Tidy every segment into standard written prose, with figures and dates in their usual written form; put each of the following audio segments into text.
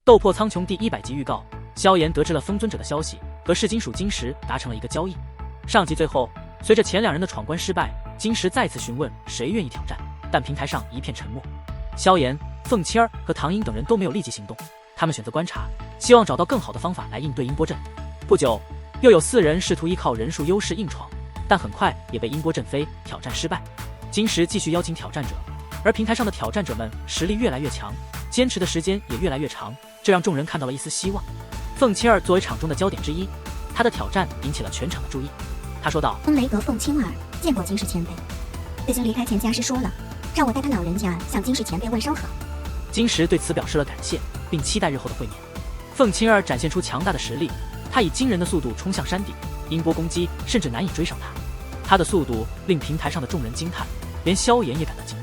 斗破苍穹第100集预告，萧炎得知了风尊者的消息，和噬金属晶石达成了一个交易。上集最后，随着前两人的闯关失败，晶石再次询问谁愿意挑战，但平台上一片沉默。萧炎、凤七儿和唐英等人都没有立即行动，他们选择观察，希望找到更好的方法来应对音波阵。不久，又有4人试图依靠人数优势硬闯，但很快也被音波阵飞，挑战失败。晶石继续邀请挑战者，而平台上的挑战者们实力越来越强，坚持的时间也越来越长，这让众人看到了一丝希望。凤七儿作为场中的焦点之一，她的挑战引起了全场的注意。她说道：风雷阁凤青儿见过金氏前辈，已经离开前家师说了，让我带他老人家向金氏前辈问声好。金石对此表示了感谢，并期待日后的会面。凤青儿展现出强大的实力，她以惊人的速度冲向山顶，音波攻击甚至难以追上她。她的速度令平台上的众人惊叹，连萧炎也感到惊异。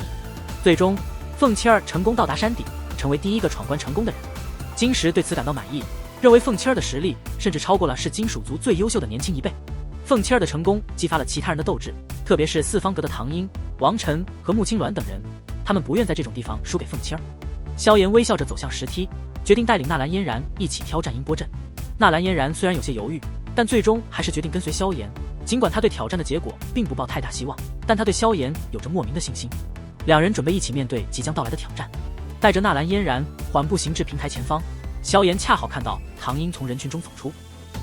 最终，凤七儿成功到达山顶，成为第一个闯关成功的人。金石对此感到满意，认为凤七儿的实力甚至超过了是金属族最优秀的年轻一辈。凤七儿的成功激发了其他人的斗志，特别是四方阁的唐英、王晨和穆青鸾等人，他们不愿在这种地方输给凤七儿。萧炎微笑着走向石梯，决定带领纳兰嫣然一起挑战音波阵。纳兰嫣然虽然有些犹豫，但最终还是决定跟随萧炎。尽管他对挑战的结果并不抱太大希望，但他对萧炎有着莫名的信心。两人准备一起面对即将到来的挑战。带着纳兰嫣然缓步行至平台前方，萧炎恰好看到唐英从人群中走出。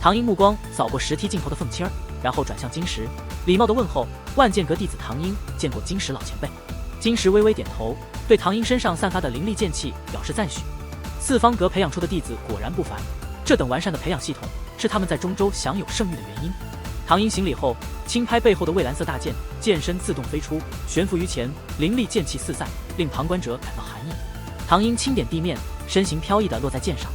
唐英目光扫过石梯尽头的凤七儿，然后转向金石，礼貌地问候万剑阁弟子唐英见过金石老前辈。金石微微点头，对唐英身上散发的灵力剑气表示赞许。四方阁培养出的弟子果然不凡，这等完善的培养系统是他们在中州享有盛誉的原因。唐英行礼后，轻拍背后的蔚蓝色大剑，剑身自动飞出，悬浮于前，灵力剑气四散，令旁观者感到寒意。唐英轻点地面，身形飘逸地落在剑上。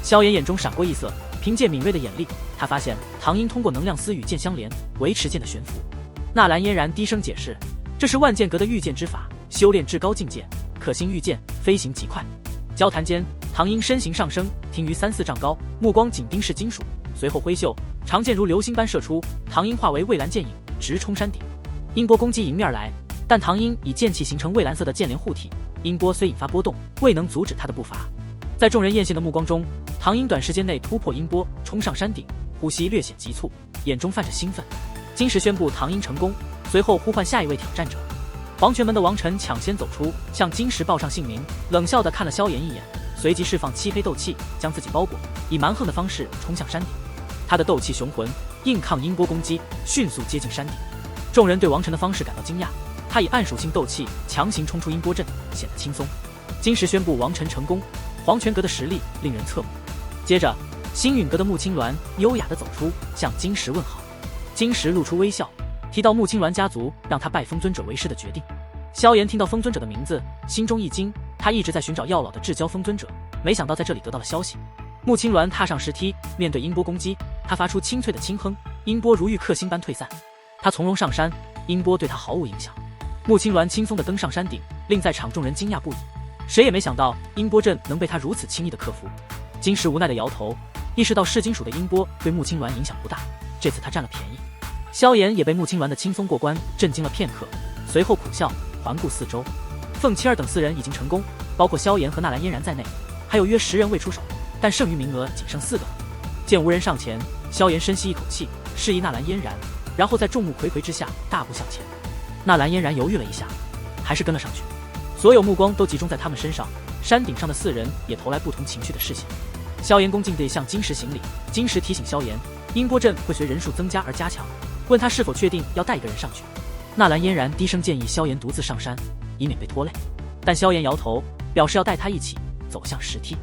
萧炎眼中闪过异色，凭借敏锐的眼力，他发现唐英通过能量丝与剑相连，维持剑的悬浮。纳兰嫣然低声解释，这是万剑阁的御剑之法，修炼至高境界，可兴御剑，飞行极快。交谈间，唐英身形上升，停于3-4丈高，目光紧盯视金属，随后挥袖，长剑如流星般射出，唐英化为蔚蓝剑影，直冲山顶。音波攻击迎面来，但唐英以剑气形成蔚蓝色的剑帘护体，音波虽引发波动，未能阻止他的步伐。在众人艳羡的目光中，唐英短时间内突破音波，冲上山顶，呼吸略显急促，眼中泛着兴奋。金石宣布唐英成功，随后呼唤下一位挑战者。黄泉门的王晨抢先走出，向金石报上姓名，冷笑地看了萧炎一眼，随即释放漆黑斗气，将自己包裹，以蛮横的方式冲向山顶。他的斗气雄浑，硬抗音波攻击，迅速接近山顶。众人对王晨的方式感到惊讶，他以暗属性斗气强行冲出音波阵，显得轻松。金石宣布王晨成功，黄泉阁的实力令人侧目。接着，星陨阁的穆青鸾优雅地走出，向金石问好。金石露出微笑，提到穆青鸾家族让他拜风尊者为师的决定。萧炎听到风尊者的名字，心中一惊，他一直在寻找药老的至交风尊者，没想到在这里得到了消息。穆青鸾踏上石梯，面对音波攻击，他发出清脆的轻哼，音波如遇克星般退散。他从容上山，音波对他毫无影响。穆青鸾轻松地登上山顶，令在场众人惊讶不已。谁也没想到音波阵能被他如此轻易地克服。金石无奈地摇头，意识到噬金属的音波对穆青鸾影响不大，这次他占了便宜。萧炎也被穆青鸾的轻松过关震惊了片刻，随后苦笑，环顾四周。凤七儿等4人已经成功，包括萧炎和纳兰嫣然在内，还有约10人未出手，但剩余名额仅剩4个。见无人上前，萧炎深吸一口气，示意纳兰嫣然，然后在众目睽睽之下大步向前。纳兰嫣然犹豫了一下，还是跟了上去。所有目光都集中在他们身上，山顶上的4人也投来不同情绪的视线。萧炎恭敬地向金石行礼，金石提醒萧炎，音波阵会随人数增加而加强，问他是否确定要带一个人上去。纳兰嫣然低声建议萧炎独自上山，以免被拖累，但萧炎摇头，表示要带他一起走向石梯。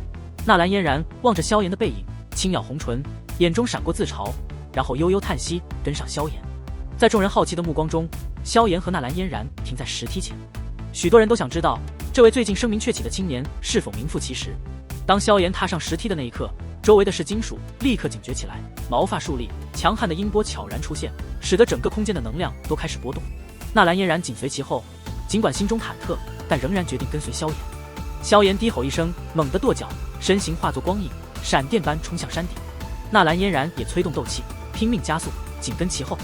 纳兰嫣然望着萧炎的背影，轻咬红唇，眼中闪过自嘲，然后悠悠叹息，跟上萧炎。在众人好奇的目光中，萧炎和纳兰嫣然停在石梯前。许多人都想知道，这位最近声名鹊起的青年是否名副其实。当萧炎踏上石梯的那一刻，周围的噬金属立刻警觉起来，毛发竖立，强悍的音波悄然出现，使得整个空间的能量都开始波动。纳兰嫣然紧随其后，尽管心中忐忑，但仍然决定跟随萧炎。萧炎低吼一声，猛地跺脚，身形化作光影，闪电般冲向山顶。纳兰嫣然也催动斗气，拼命加速，紧跟其后。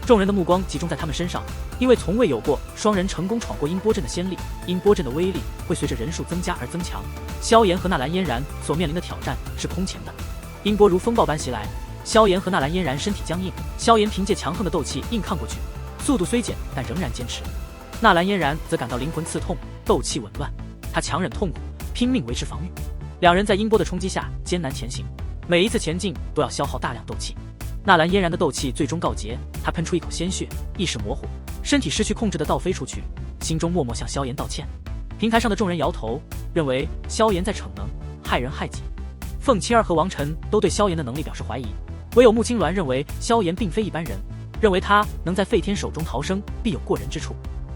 众人的目光集中在他们身上，因为从未有过双人成功闯过音波阵的先例，音波阵的威力会随着人数增加而增强。萧炎和纳兰嫣然所面临的挑战是空前的，音波如风暴般袭来，萧炎和纳兰嫣然身体僵硬，萧炎凭借强横的斗气硬抗过去，速度虽减，但仍然坚持。纳兰嫣然则感到灵魂刺痛，斗气紊乱，她强忍痛苦，拼命维持防御。两人在音波的冲击下艰难前行，每一次前进都要消耗大量斗气。纳兰嫣然的斗气最终告竭，她喷出一口鲜血，意识模糊，身体失去控制的倒飞出去，心中默默向萧炎道歉。平台上的众人摇头，认为萧炎在逞能，害人害己。凤七儿和王晨都对萧炎的能力表示怀疑，唯有穆青鸾认为萧炎并非一般人，认为他能在废天手中逃生，必有过人之处。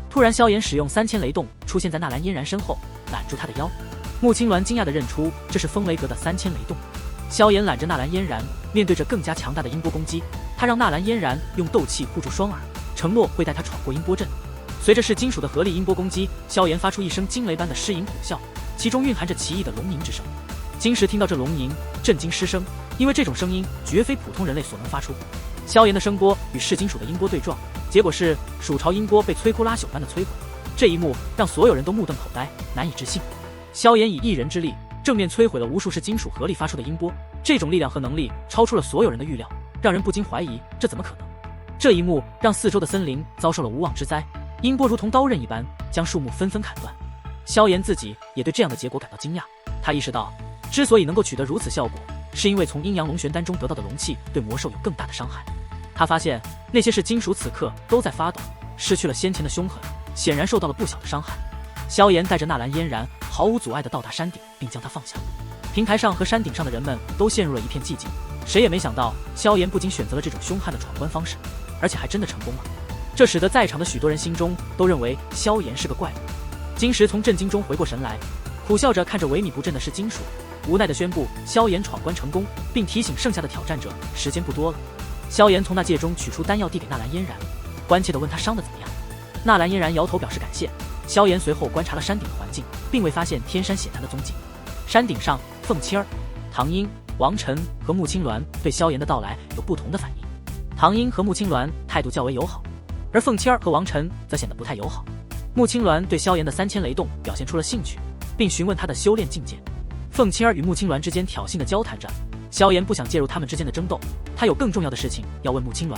突然，萧炎使用3000雷动出现在纳兰嫣然身后，揽住他的腰。穆青鸾惊讶地认出这是风雷阁的3000雷动。萧炎揽着纳兰嫣然，面对着更加强大的音波攻击，他让纳兰嫣然用斗气护住双耳，承诺会带他闯过音波阵。随着是金属的合力音波攻击，萧炎发出一声惊雷般的狮吟虎啸，其中蕴含着奇异的龙吟之声。金石听到这龙吟，震惊失声，因为这种声音绝非普通人类所能发出。萧炎的声波与噬金属的音波对撞，结果是蜀朝音波被摧枯拉朽般的摧毁。这一幕让所有人都目瞪口呆，难以置信。萧炎以一人之力正面摧毁了无数是金属合力发出的音波，这种力量和能力超出了所有人的预料，让人不禁怀疑这怎么可能。这一幕让四周的森林遭受了无妄之灾，音波如同刀刃一般将树木纷纷砍断。萧炎自己也对这样的结果感到惊讶，他意识到之所以能够取得如此效果，是因为从阴阳龙玄丹中得到的龙气对魔兽有更大的伤害。他发现那些是金属此刻都在发抖，失去了先前的凶狠，显然受到了不小的伤害。萧炎带着纳兰嫣然毫无阻碍地到达山顶，并将他放下。平台上和山顶上的人们都陷入了一片寂静，谁也没想到萧炎不仅选择了这种凶悍的闯关方式，而且还真的成功了。这使得在场的许多人心中都认为萧炎是个怪物。金石从震惊中回过神来，苦笑着看着萎靡不振的是金属，无奈地宣布萧炎闯关成功，并提醒剩下的挑战者时间不多了。萧炎从那戒中取出丹药递给纳兰嫣然，关切地问他伤得怎么样。纳兰嫣然摇头表示感谢。萧炎随后观察了山顶的环境，并未发现天山血潭的踪迹。山顶上，凤七儿、唐英、王晨和穆青鸾对萧炎的到来有不同的反应。唐英和穆青鸾态度较为友好，而凤七儿和王晨则显得不太友好。穆青鸾对萧炎的3000雷动表现出了兴趣，并询问他的修炼境界。凤七儿与穆青鸾之间挑衅地交谈着，萧炎不想介入他们之间的争斗，他有更重要的事情要问穆青鸾。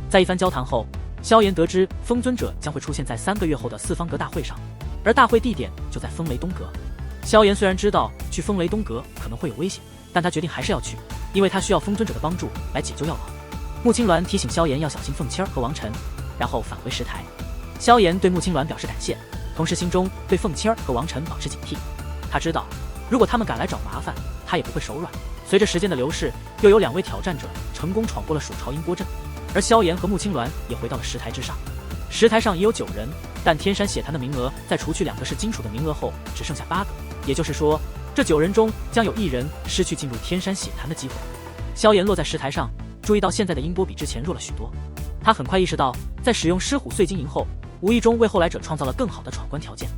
在一番交谈后，萧炎得知风尊者将会出现在3个月后的四方阁大会上，而大会地点就在风雷东阁。萧炎虽然知道去风雷东阁可能会有危险，但他决定还是要去，因为他需要风尊者的帮助来解救药老。穆青鸾提醒萧炎要小心凤七儿和王晨，然后返回石台。萧炎对穆青鸾表示感谢，同时心中对凤七儿和王晨保持警惕。他知道如果他们敢来找麻烦，他也不会手软。随着时间的流逝，又有2位挑战者成功闯过了蜀朝音波阵，而萧炎和穆青鸾也回到了石台之上。石台上也有9人，但天山血潭的名额在除去2个是金属的名额后只剩下8个，也就是说这9人中将有1人失去进入天山血潭的机会。萧炎落在石台上，注意到现在的音波比之前弱了许多。他很快意识到在使用狮虎碎金银后，无意中为后来者创造了更好的闯关条件。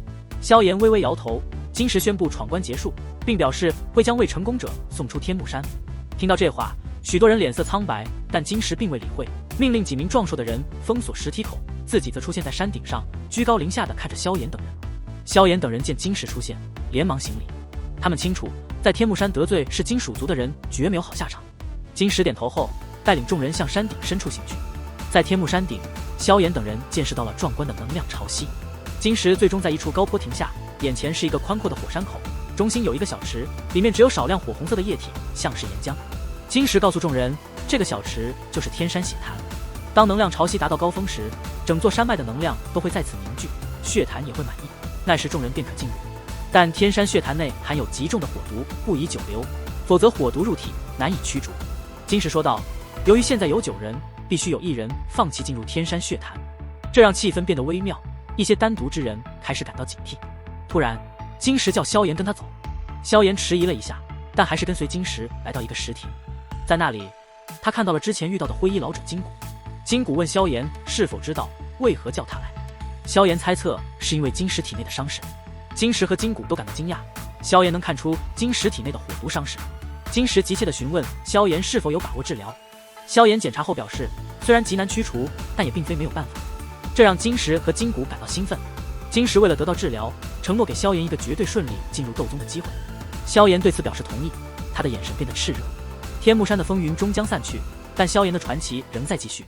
萧炎微微摇头，金石宣布闯关结束，并表示会将未成功者送出天目山。听到这话，许多人脸色苍白，但金石并未理会，命令几名壮硕的人封锁石梯口，自己则出现在山顶上，居高临下地看着萧炎等人。萧炎等人见金石出现，连忙行礼。他们清楚，在天目山得罪是金属族的人，绝没有好下场。金石点头后，带领众人向山顶深处行去。在天目山顶，萧炎等人见识到了壮观的能量潮汐。金石最终在一处高坡停下，眼前是一个宽阔的火山口，中心有一个小池，里面只有少量火红色的液体，像是岩浆。金石告诉众人，这个小池就是天山血潭。当能量潮汐达到高峰时，整座山脉的能量都会在此凝聚，血潭也会满溢，那时众人便可进入。但天山血潭内含有极重的火毒，不宜久留，否则火毒入体难以驱逐。金石说道，由于现在有9人，必须有1人放弃进入天山血潭，这让气氛变得微妙，一些单独之人开始感到警惕。突然，金石叫萧炎跟他走。萧炎迟疑了一下，但还是跟随金石来到一个石亭。在那里，他看到了之前遇到的灰衣老者金谷。金谷问萧炎是否知道为何叫他来。萧炎猜测是因为金石体内的伤势。金石和金谷都感到惊讶，萧炎能看出金石体内的火毒伤势。金石急切地询问萧炎是否有把握治疗。萧炎检查后表示，虽然极难驱除，但也并非没有办法。这让金石和金谷感到兴奋。金石为了得到治疗，承诺给萧炎一个绝对顺利进入斗宗的机会。萧炎对此表示同意，他的眼神变得炽热。天目山的风云终将散去，但萧炎的传奇仍在继续。